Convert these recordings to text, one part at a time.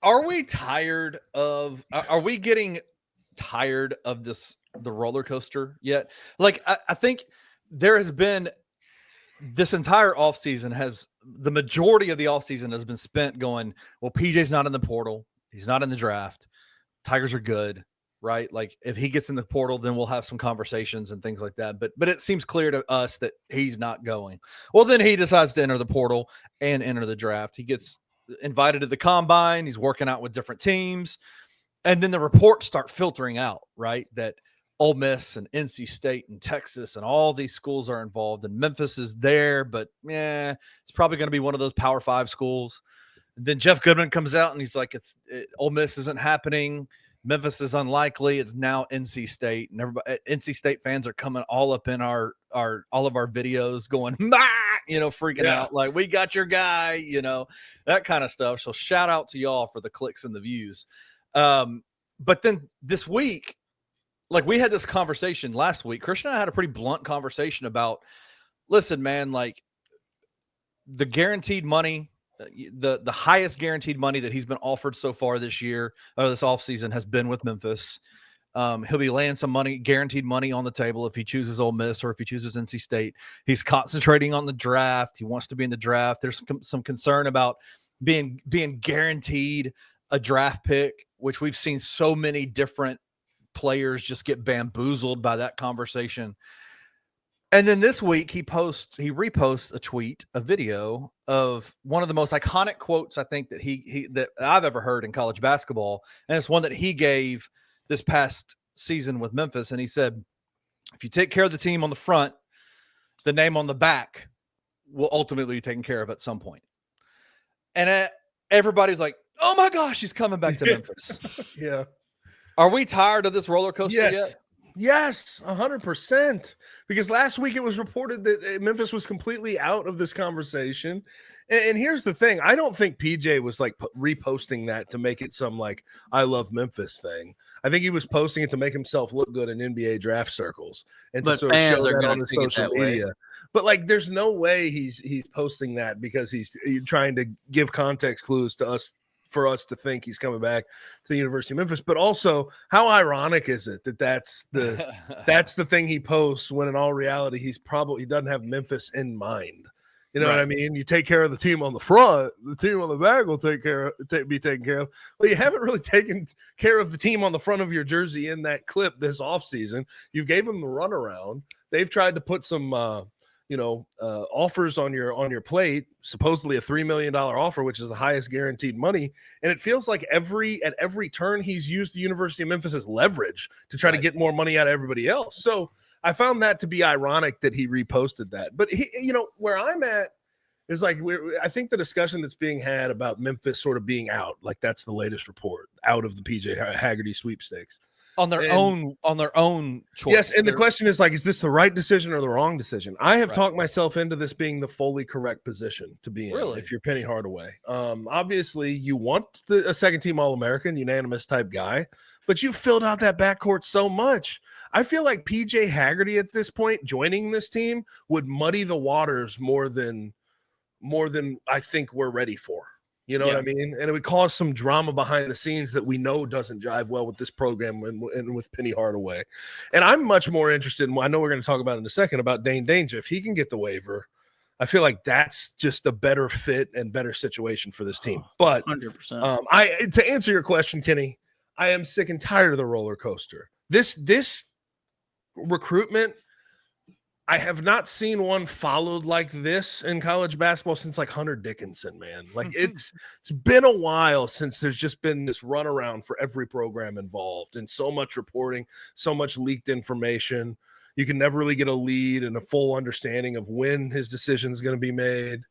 Are we tired of? Are we getting tired of the roller coaster yet? Like, I think there has been this entire offseason has the majority of the offseason has been spent going, well, PJ's not in the portal. He's not in the draft. Tigers are good, right? Like if he gets in the portal, then we'll have some conversations and things like that. But it seems clear to us that he's not going. Well, then he decides to enter the portal and enter the draft. He gets invited to the combine. He's working out with different teams. And then the reports start filtering out, right? That Ole Miss and NC State and Texas and all these schools are involved, and Memphis is there, but it's probably going to be one of those Power 5 schools. And then Jeff Goodman comes out and he's like, Ole Miss isn't happening. Memphis is unlikely. It's now NC State, and everybody, NC State fans are coming all up in our all of our videos, going, freaking out like, we got your guy, that kind of stuff. So shout out to y'all for the clicks and the views. But then this week, like we had this conversation last week, Christian and I had a pretty blunt conversation about, listen, man, like the guaranteed money, the highest guaranteed money that he's been offered so far this year or this offseason has been with Memphis. He'll be laying some money, guaranteed money on the table if he chooses Ole Miss or if he chooses NC State. He's concentrating on the draft. He wants to be in the draft. There's some concern about being guaranteed a draft pick, which we've seen so many different players just get bamboozled by that conversation. And then this week he reposts a video of one of the most iconic quotes I think that that I've ever heard in college basketball. And it's one that he gave this past season with Memphis. And he said, if you take care of the team on the front, the name on the back will ultimately be taken care of at some point. And everybody's like, oh my gosh, he's coming back to Memphis. Yeah. Are we tired of this roller coaster yet? Yes, 100%. Because last week it was reported that Memphis was completely out of this conversation. And here's the thing. I don't think PJ was like reposting that to make it some like I love Memphis thing. I think he was posting it to make himself look good in NBA draft circles and to sort of show that on his social media. But like there's no way he's posting that because he's trying to give context clues to us for us to think he's coming back to the University of Memphis. But also, how ironic is it that that's the thing he posts when in all reality he doesn't have Memphis in mind. You know what I mean? You take care of the team on the front, the team on the back will be taken care of. Well, you haven't really taken care of the team on the front of your jersey in that clip this offseason. You gave them the runaround. They've tried to put some offers on your plate, supposedly a $3 million offer, which is the highest guaranteed money. And it feels like at every turn he's used the University of Memphis as leverage to try to get more money out of everybody else. So I found that to be ironic that he reposted that. But where I'm at is like, I think the discussion that's being had about Memphis sort of being out, like that's the latest report, out of the PJ Haggerty sweepstakes. On their own choice. Yes, and the question is like, is this the right decision or the wrong decision? I have talked myself into this being the fully correct position to be in if you're Penny Hardaway. Obviously, you want a second-team All-American, unanimous type guy, but you filled out that backcourt so much. I feel like PJ Haggerty at this point joining this team would muddy the waters more than I think we're ready for. You know what I mean? And it would cause some drama behind the scenes that we know doesn't jive well with this program and with Penny Hardaway. And I'm much more interested in, I know we're going to talk about in a second, about Dane Danger. If he can get the waiver, I feel like that's just a better fit and better situation for this team. But 100%. To answer your question, Kenny, I am sick and tired of the roller coaster. This recruitment, I have not seen one followed like this in college basketball since like Hunter Dickinson, man. Like it's been a while since there's just been this runaround for every program involved and so much reporting, so much leaked information. You can never really get a lead and a full understanding of when his decision is going to be made.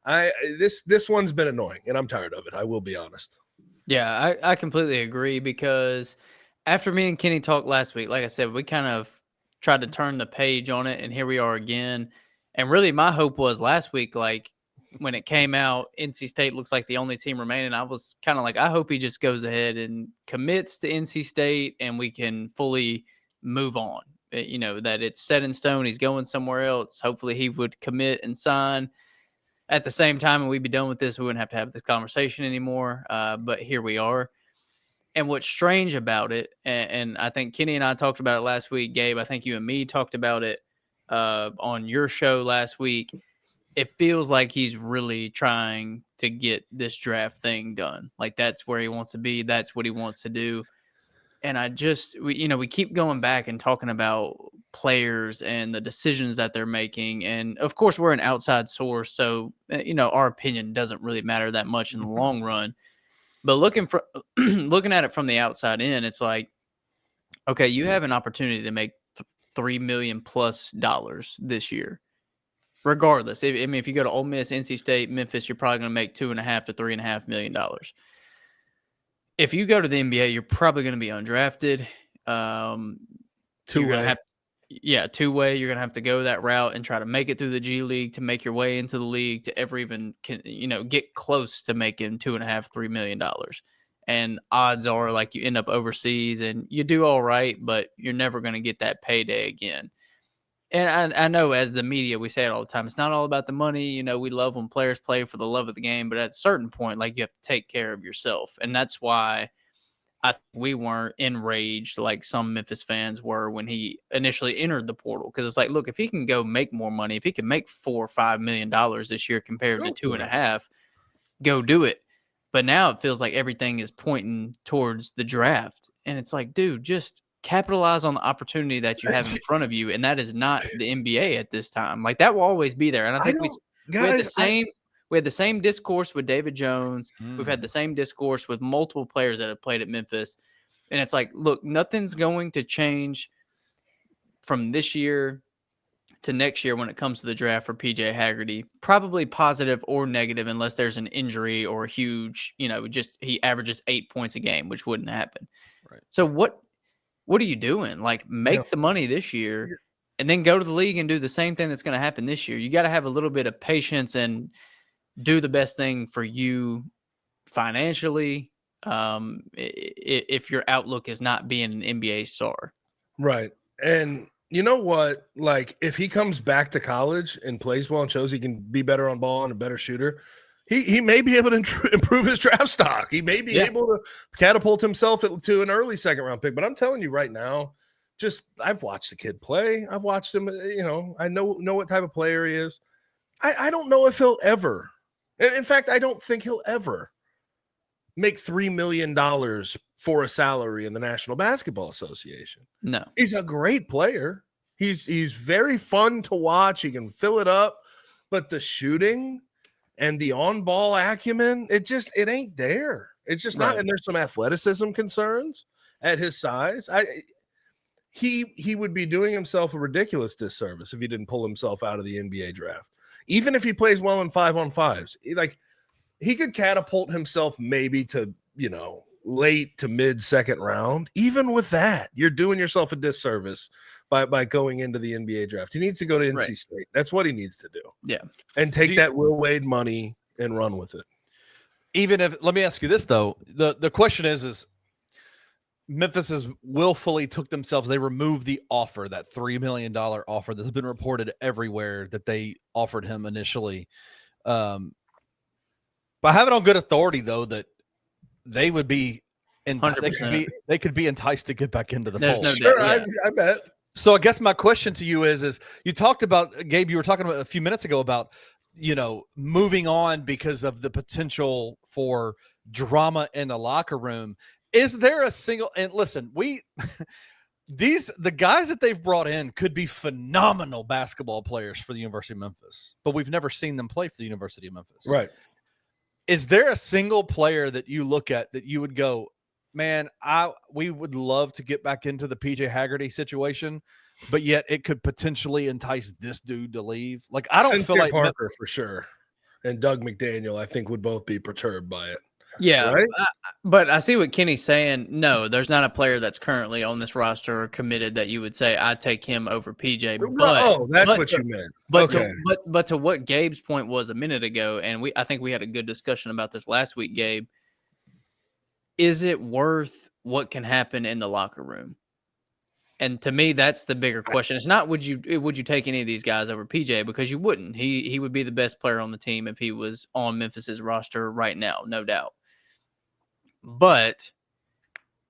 This one's been annoying and I'm tired of it. I will be honest. Yeah, I completely agree because after me and Kenny talked last week, like I said, we kind of tried to turn the page on it, and here we are again. And really, my hope was last week, like when it came out, NC State looks like the only team remaining. I was kind of like, I hope he just goes ahead and commits to NC State, and we can fully move on. That it's set in stone. He's going somewhere else. Hopefully, he would commit and sign. at the same time, and we'd be done with this, we wouldn't have to have this conversation anymore. But here we are. And what's strange about it, and I think Kenny and I talked about it last week. Gabe, I think you and me talked about it on your show last week. It feels like he's really trying to get this draft thing done. Like that's where he wants to be. That's what he wants to do. And we keep going back and talking about players and the decisions that they're making. And of course, we're an outside source. So, our opinion doesn't really matter that much in the long run. But looking at it from the outside in, it's like, okay, you have an opportunity to make $3 million plus this year. Regardless, if you go to Ole Miss, NC State, Memphis, you're probably going to make $2.5 to $3.5 million. If you go to the NBA, you're probably going to be undrafted. Two-way. Two-way. You're going to have to go that route and try to make it through the G League to make your way into the league to ever even get close to making $2.5, $3 million. And odds are like you end up overseas and you do all right, but you're never going to get that payday again. And I know as the media, we say it all the time. It's not all about the money. We love when players play for the love of the game. But at a certain point, like you have to take care of yourself. And that's why we weren't enraged like some Memphis fans were when he initially entered the portal. Because it's like, look, if he can go make more money, if he can make $4 or $5 million this year compared to 2.5, go do it. But now it feels like everything is pointing towards the draft. And it's like, dude, just capitalize on the opportunity that you have in front of you, and that is not the NBA at this time. Like that will always be there, and I think we had the same discourse with David Jones. We've had the same discourse with multiple players that have played at Memphis, and it's like, look, nothing's going to change from this year to next year when it comes to the draft for PJ Haggerty. Probably positive or negative, unless there's an injury or a huge, just he averages 8 points a game, which wouldn't happen. Right. So what are you doing? Like make the money this year and then go to the league and do the same thing that's going to happen this year. You got to have a little bit of patience and do the best thing for you financially. If your outlook is not being an NBA star. Right. And you know what? Like if he comes back to college and plays well and shows he can be better on ball and a better shooter, he may be able to improve his draft stock. He may be able to catapult himself to an early second round pick. But I'm telling you right now, I've watched the kid play. I've watched him. I know what type of player he is. I don't know if he'll ever. In fact, I don't think he'll ever make $3 million for a salary in the National Basketball Association. No, he's a great player. He's very fun to watch. He can fill it up, but the shooting and the on-ball acumen, it ain't there. It's just not. And there's some athleticism concerns at his size. He would be doing himself a ridiculous disservice if he didn't pull himself out of the NBA draft. Even if he plays well in 5-on-5s, like he could catapult himself maybe to, late to mid second round. Even with that, you're doing yourself a disservice by going into the NBA draft. He needs to go to NC State. That's what he needs to do. Yeah. And take that Will Wade money and run with it. Let me ask you this though. The question is Memphis has willfully took themselves, they removed the offer, that $3 million offer that's been reported everywhere that they offered him initially. But I have it on good authority though that they would be they could be enticed to get back into the fold. No sure, doubt, I bet. So I guess my question to you is you talked about, Gabe, you were talking about a few minutes ago about, moving on because of the potential for drama in the locker room. Is there a single, and listen, the guys that they've brought in could be phenomenal basketball players for the University of Memphis, but we've never seen them play for the University of Memphis. Right. Is there a single player that you look at that you would go, man, we would love to get back into the PJ Haggerty situation, but yet it could potentially entice this dude to leave? Like, I don't feel like Parker for sure, and Doug McDaniel, I think, would both be perturbed by it. Yeah, right? But I see what Kenny's saying. No, there's not a player that's currently on this roster or committed that you would say I'd take him over PJ. But, that's what you meant. But to what Gabe's point was a minute ago, and I think we had a good discussion about this last week, Gabe. Is it worth what can happen in the locker room? And to me, that's the bigger question. It's not would you take any of these guys over PJ, because you wouldn't. He would be the best player on the team if he was on Memphis's roster right now, no doubt. But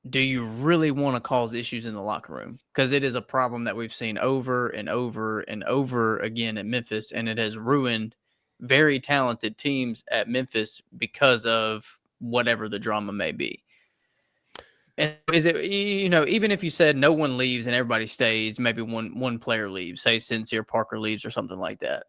do you really want to cause issues in the locker room? Because it is a problem that we've seen over and over and over again at Memphis, and it has ruined very talented teams at Memphis because of whatever the drama may be. And is it, even if you said no one leaves and everybody stays, maybe one player leaves, say Sincere Parker leaves or something like that,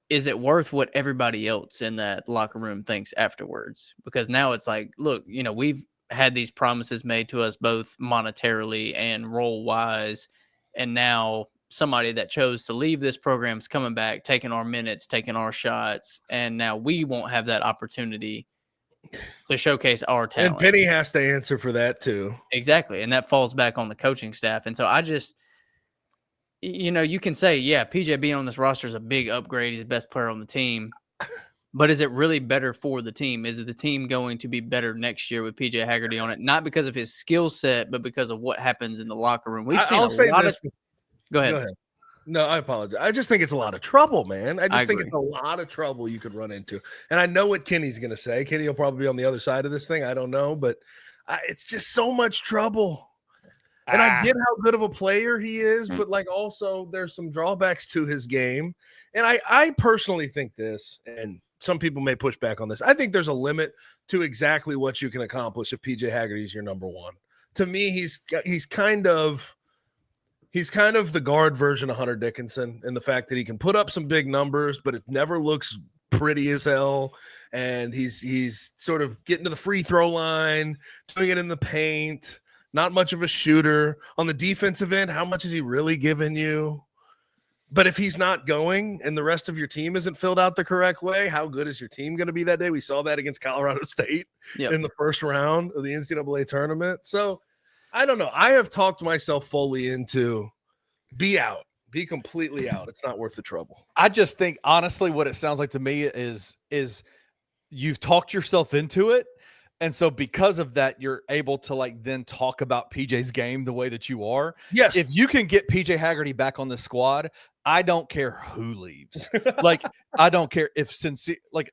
is it worth what everybody else in that locker room thinks afterwards? Because now it's like, look, we've had these promises made to us both monetarily and role wise, and now somebody that chose to leave this program is coming back, taking our minutes, taking our shots, and now we won't have that opportunity to showcase our talent. And Penny has to answer for that too. Exactly. And that falls back on the coaching staff. And so I just, you can say, yeah, PJ being on this roster is a big upgrade. He's the best player on the team. But is it really better for the team? Is the team going to be better next year with PJ Haggerty on it? Not because of his skill set, but because of what happens in the locker room. We've seen a lot of. Go ahead. No, I apologize. I just think it's a lot of trouble, man. I think agree. it's a lot of trouble you could run into. And I know what Kenny's going to say. Kenny will probably be on the other side of this thing. I don't know, but it's just so much trouble. And I get how good of a player he is, but also there's some drawbacks to his game. And I personally think this, and some people may push back on this, I think there's a limit to exactly what you can accomplish if PJ Haggerty is your number one. To me, he's kind of the guard version of Hunter Dickinson in the fact that he can put up some big numbers, but it never looks pretty as hell. And he's sort of getting to the free throw line, doing it in the paint, not much of a shooter. On the defensive end, how much is he really giving you? But if he's not going and the rest of your team isn't filled out the correct way, how good is your team going to be that day? We saw that against Colorado State in the first round of the NCAA tournament. So I don't know. I have talked myself fully into be completely out. It's not worth the trouble. I just think, honestly, what it sounds like to me is you've talked yourself into it. And so because of that, you're able to then talk about PJ's game the way that you are. Yes. If you can get PJ Haggerty back on the squad, I don't care who leaves. I don't care if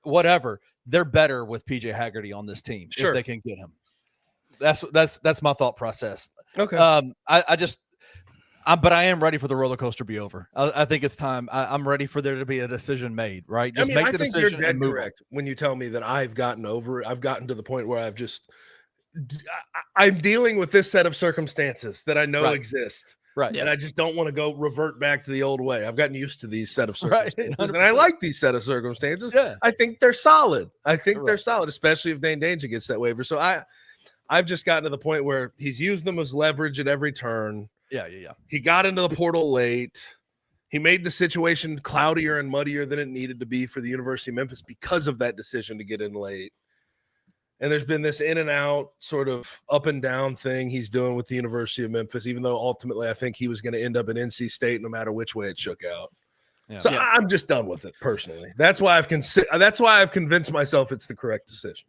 whatever, they're better with PJ Haggerty on this team if they can get him. That's my thought process. Okay. But I am ready for the roller coaster to be over. I think it's time. I'm ready for there to be a decision made, right? Just make the decision. You're dead correct when you tell me that I've gotten over it. I've gotten to the point where I'm dealing with this set of circumstances that I know exist. Right. And I just don't want to go revert back to the old way. I've gotten used to these set of circumstances. Right. And I like these set of circumstances. Yeah. I think they're solid. They're solid, especially if Dane Danger gets that waiver. So I've just gotten to the point where he's used them as leverage at every turn. Yeah. He got into the portal late. He made the situation cloudier and muddier than it needed to be for the University of Memphis because of that decision to get in late. And there's been this in and out sort of up and down thing he's doing with the University of Memphis, even though ultimately I think he was going to end up at NC State no matter which way it shook out. Yeah. So I'm just done with it personally. That's why I've convinced myself it's the correct decision.